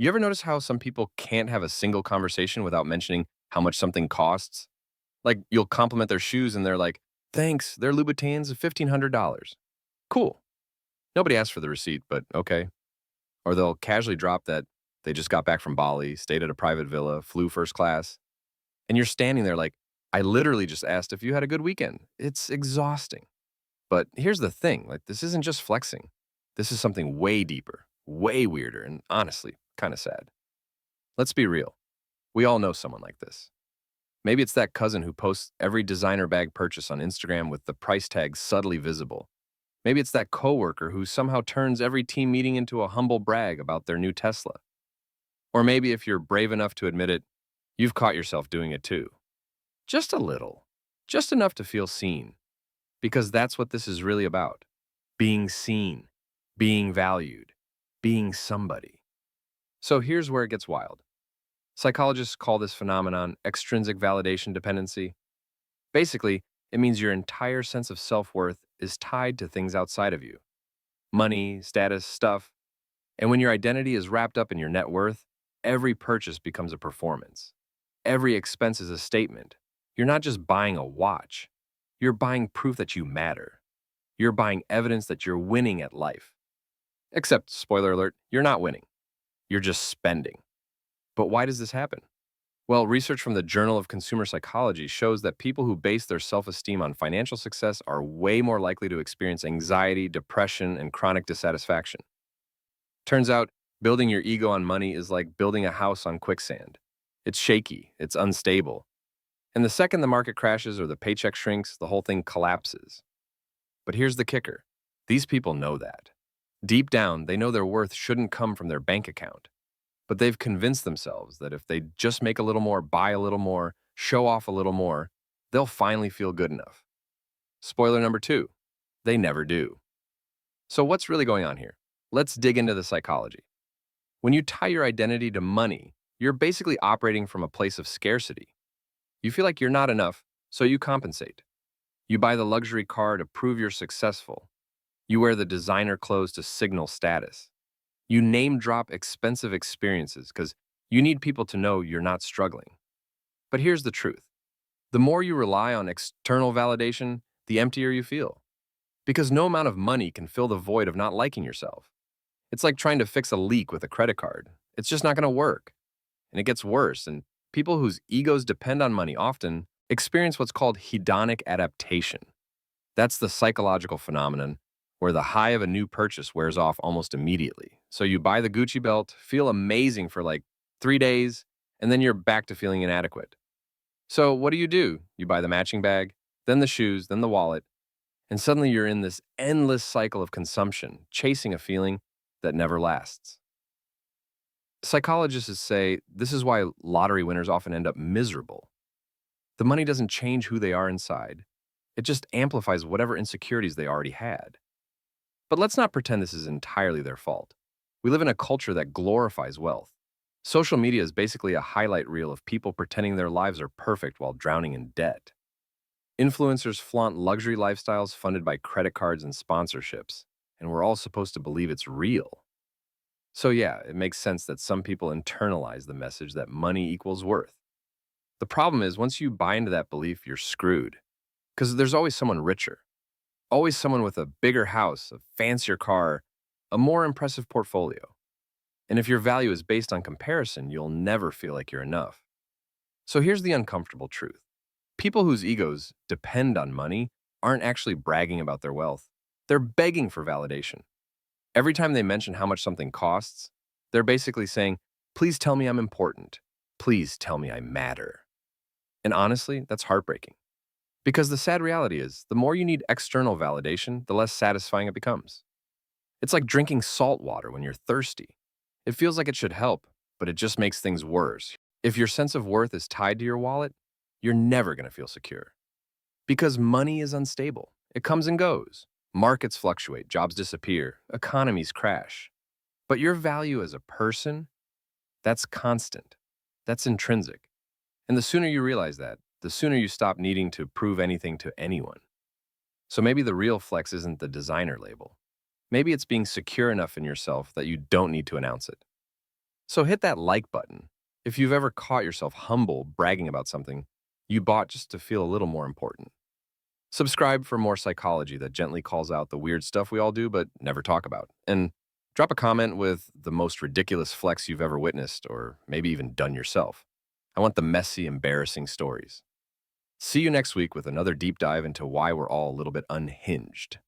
You ever notice how some people can't have a single conversation without mentioning how much something costs? Like, you'll compliment their shoes and they're like, thanks, their Louboutins are $1,500. Cool. Nobody asked for the receipt, but okay. Or they'll casually drop that they just got back from Bali, stayed at a private villa, flew first class, and you're standing there like, I literally just asked if you had a good weekend. It's exhausting. But here's the thing, like, this isn't just flexing. This is something way deeper, way weirder, and honestly, kind of sad. Let's be real. We all know someone like this. Maybe it's that cousin who posts every designer bag purchase on Instagram with the price tag subtly visible. Maybe it's that coworker who somehow turns every team meeting into a humble brag about their new Tesla. Or maybe if you're brave enough to admit it, you've caught yourself doing it too. Just a little. Just enough to feel seen. Because that's what this is really about. Being seen. Being valued. Being somebody. So here's where it gets wild. Psychologists call this phenomenon extrinsic validation dependency. Basically, it means your entire sense of self-worth is tied to things outside of you. Money, status, stuff. And when your identity is wrapped up in your net worth, every purchase becomes a performance. Every expense is a statement. You're not just buying a watch. You're buying proof that you matter. You're buying evidence that you're winning at life. Except, spoiler alert, you're not winning. You're just spending. But why does this happen? Well, research from the Journal of Consumer Psychology shows that people who base their self-esteem on financial success are way more likely to experience anxiety, depression, and chronic dissatisfaction. Turns out, building your ego on money is like building a house on quicksand. It's shaky, it's unstable. And the second the market crashes or the paycheck shrinks, the whole thing collapses. But here's the kicker. These people know that. Deep down, they know their worth shouldn't come from their bank account. But they've convinced themselves that if they just make a little more, buy a little more, show off a little more, they'll finally feel good enough. Spoiler number 2, they never do. So what's really going on here? Let's dig into the psychology. When you tie your identity to money, you're basically operating from a place of scarcity. You feel like you're not enough, so you compensate. You buy the luxury car to prove you're successful. You wear the designer clothes to signal status. You name drop expensive experiences because you need people to know you're not struggling. But here's the truth. The more you rely on external validation, the emptier you feel. Because no amount of money can fill the void of not liking yourself. It's like trying to fix a leak with a credit card. It's just not going to work. And it gets worse, and people whose egos depend on money often experience what's called hedonic adaptation. That's the psychological phenomenon where the high of a new purchase wears off almost immediately. So you buy the Gucci belt, feel amazing for like 3 days, and then you're back to feeling inadequate. So what do? You buy the matching bag, then the shoes, then the wallet, and suddenly you're in this endless cycle of consumption, chasing a feeling that never lasts. Psychologists say this is why lottery winners often end up miserable. The money doesn't change who they are inside. It just amplifies whatever insecurities they already had. But let's not pretend this is entirely their fault. We live in a culture that glorifies wealth. Social media is basically a highlight reel of people pretending their lives are perfect while drowning in debt. Influencers flaunt luxury lifestyles funded by credit cards and sponsorships, and we're all supposed to believe it's real. So yeah, it makes sense that some people internalize the message that money equals worth. The problem is, once you buy into that belief, you're screwed. Because there's always someone richer. Always someone with a bigger house, a fancier car, a more impressive portfolio. And if your value is based on comparison, you'll never feel like you're enough. So here's the uncomfortable truth. People whose egos depend on money aren't actually bragging about their wealth. They're begging for validation. Every time they mention how much something costs, they're basically saying, please tell me I'm important. Please tell me I matter. And honestly, that's heartbreaking. Because the sad reality is, the more you need external validation, the less satisfying it becomes. It's like drinking salt water when you're thirsty. It feels like it should help, but it just makes things worse. If your sense of worth is tied to your wallet, you're never going to feel secure. Because money is unstable. It comes and goes. Markets fluctuate, jobs disappear, economies crash. But your value as a person, that's constant. That's intrinsic. And the sooner you realize that, the sooner you stop needing to prove anything to anyone. So maybe the real flex isn't the designer label. Maybe it's being secure enough in yourself that you don't need to announce it. So hit that like button if you've ever caught yourself humble bragging about something you bought just to feel a little more important. Subscribe for more psychology that gently calls out the weird stuff we all do but never talk about. And drop a comment with the most ridiculous flex you've ever witnessed or maybe even done yourself. I want the messy, embarrassing stories. See you next week with another deep dive into why we're all a little bit unhinged.